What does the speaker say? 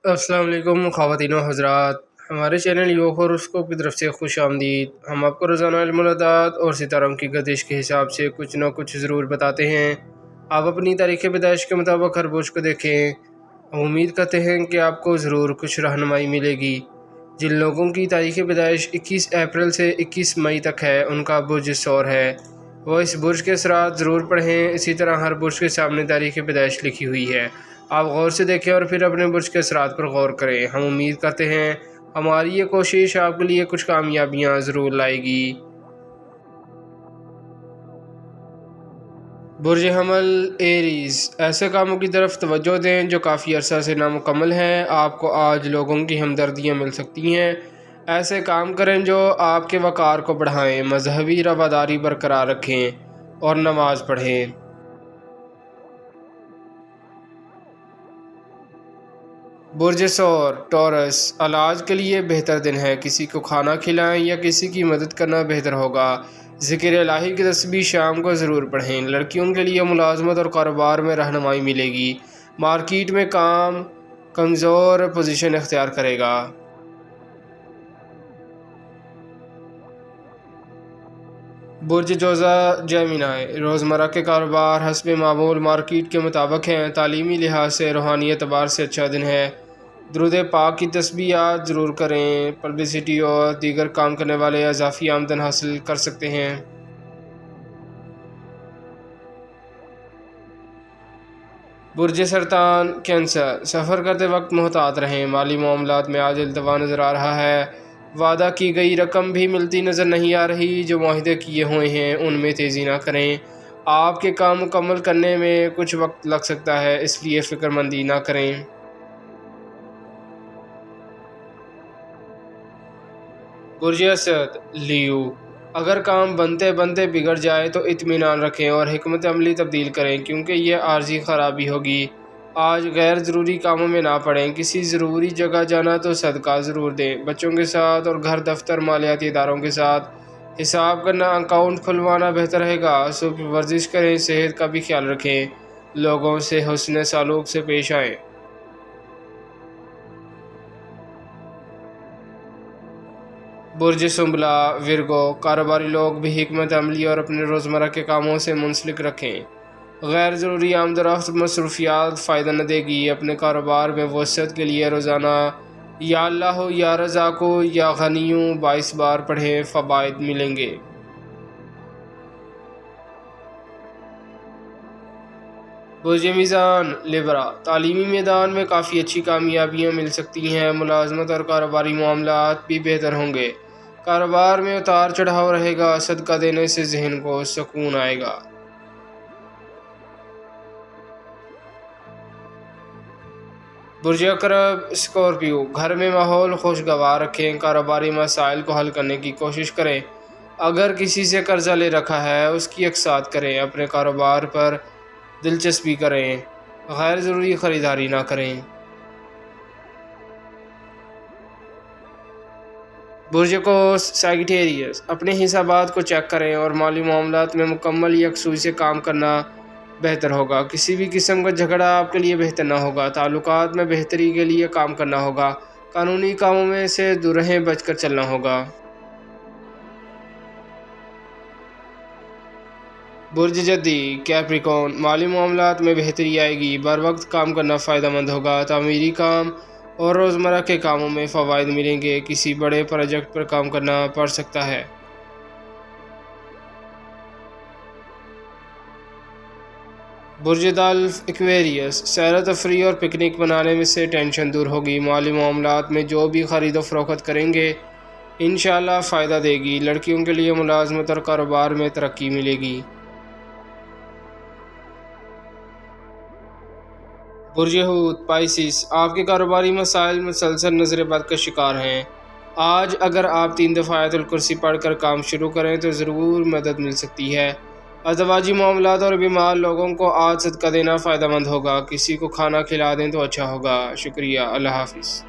السلام علیکم خواتین و حضرات، ہمارے چینل یوک اور اسکوپ کی طرف سے خوش آمدید۔ ہم آپ کو روزانہ علم العداد اور ستاروں کی گردش کے حساب سے کچھ نہ کچھ ضرور بتاتے ہیں۔ آپ اپنی تاریخ پیدائش کے مطابق ہر برج کو دیکھیں۔ ہم امید کرتے ہیں کہ آپ کو ضرور کچھ رہنمائی ملے گی۔ جن لوگوں کی تاریخ پیدائش 21 اپریل سے 21 مئی تک ہے، ان کا برج ثور ہے، وہ اس برج کے اثرات ضرور پڑھیں۔ اسی طرح ہر برج کے سامنے تاریخ پیدائش لکھی ہوئی ہے، آپ غور سے دیکھیں اور پھر اپنے برج کے اثرات پر غور کریں۔ ہم امید کرتے ہیں ہماری یہ کوشش آپ کے لیے کچھ کامیابیاں ضرور لائے گی۔ برج حمل ایریز، ایسے کاموں کی طرف توجہ دیں جو کافی عرصہ سے نامکمل ہیں۔ آپ کو آج لوگوں کی ہمدردیاں مل سکتی ہیں۔ ایسے کام کریں جو آپ کے وقار کو بڑھائیں، مذہبی رواداری برقرار رکھیں اور نماز پڑھیں۔ برج ثور ٹورس، علاج کے لیے بہتر دن ہے، کسی کو کھانا کھلائیں یا کسی کی مدد کرنا بہتر ہوگا۔ ذکر الہی کی تسبیح شام کو ضرور پڑھیں۔ لڑکیوں کے لیے ملازمت اور کاروبار میں رہنمائی ملے گی، مارکیٹ میں کام کمزور پوزیشن اختیار کرے گا۔ برج جوزا جیمنائی، روزمرہ کے کاروبار حسب معمول مارکیٹ کے مطابق ہیں، تعلیمی لحاظ سے روحانی اعتبار سے اچھا دن ہے۔ درود پاک کی تسبیحات ضرور کریں، پبلسٹی اور دیگر کام کرنے والے اضافی آمدن حاصل کر سکتے ہیں۔ برج سرطان کینسر، سفر کرتے وقت محتاط رہیں، مالی معاملات میں آج التوا نظر آ رہا ہے، وعدہ کی گئی رقم بھی ملتی نظر نہیں آ رہی، جو معاہدے کیے ہوئے ہیں ان میں تیزی نہ کریں، آپ کے کام مکمل کرنے میں کچھ وقت لگ سکتا ہے، اس لیے فکر مندی نہ کریں۔ برج اسد لیو، اگر کام بنتے بنتے بگڑ جائے تو اطمینان رکھیں اور حکمت عملی تبدیل کریں، کیونکہ یہ عارضی خرابی ہوگی۔ آج غیر ضروری کاموں میں نہ پڑیں، کسی ضروری جگہ جانا تو صدقہ ضرور دیں۔ بچوں کے ساتھ اور گھر دفتر مالیاتی اداروں کے ساتھ حساب کرنا، اکاؤنٹ کھلوانا بہتر رہے گا۔ صبح ورزش کریں، صحت کا بھی خیال رکھیں، لوگوں سے حسن سلوک سے پیش آئیں۔ برج سنبلا ورگو، کاروباری لوگ بھی حکمت عملی اور اپنے روزمرہ کے کاموں سے منسلک رکھیں، غیر ضروری آمد و رفت مصروفیات فائدہ نہ دے گی۔ اپنے کاروبار میں وسعت کے لیے روزانہ یا اللہ یا رزاق یا غنیوں 22 بار پڑھیں، فوائد ملیں گے۔ برج میزان لیبرا، تعلیمی میدان میں کافی اچھی کامیابیاں مل سکتی ہیں، ملازمت اور کاروباری معاملات بھی بہتر ہوں گے، کاروبار میں اتار چڑھاؤ رہے گا، صدقہ دینے سے ذہن کو سکون آئے گا۔ برج عقرب اسکارپیو، گھر میں ماحول خوشگوار رکھیں، کاروباری مسائل کو حل کرنے کی کوشش کریں، اگر کسی سے قرضہ لے رکھا ہے اس کی اقساط کریں، اپنے کاروبار پر دلچسپی کریں، غیر ضروری خریداری نہ کریں۔ برج قوس سیجیٹیریس، اپنے حسابات کو چیک کریں اور مالی معاملات میں مکمل یکسوئی سے کام کرنا بہتر ہوگا، کسی بھی قسم کا جھگڑا آپ کے لیے بہتر نہ ہوگا، تعلقات میں بہتری کے لیے کام کرنا ہوگا، قانونی کاموں میں سے دور رہیں، بچ کر چلنا ہوگا۔ برج جدی کیپریکون، مالی معاملات میں بہتری آئے گی، بر وقت کام کرنا فائدہ مند ہوگا، تعمیری کام اور روزمرہ کے کاموں میں فوائد ملیں گے، کسی بڑے پروجیکٹ پر کام کرنا پڑ سکتا ہے۔ برج دلف ایکویریس، سیر و تفریح اور پکنک منانے میں سے ٹینشن دور ہوگی، مالی معاملات میں جو بھی خرید و فروخت کریں گے انشاءاللہ فائدہ دے گی، لڑکیوں کے لیے ملازمت اور کاروبار میں ترقی ملے گی۔ برج حوت پائسس، آپ کے کاروباری مسائل مسلسل نظر بد کا شکار ہیں، آج اگر آپ 3 دفعہ آیت الکرسی پڑھ کر کام شروع کریں تو ضرور مدد مل سکتی ہے۔ ازدواجی معاملات اور بیمار لوگوں کو آج صدقہ دینا فائدہ مند ہوگا، کسی کو کھانا کھلا دیں تو اچھا ہوگا۔ شکریہ، اللہ حافظ۔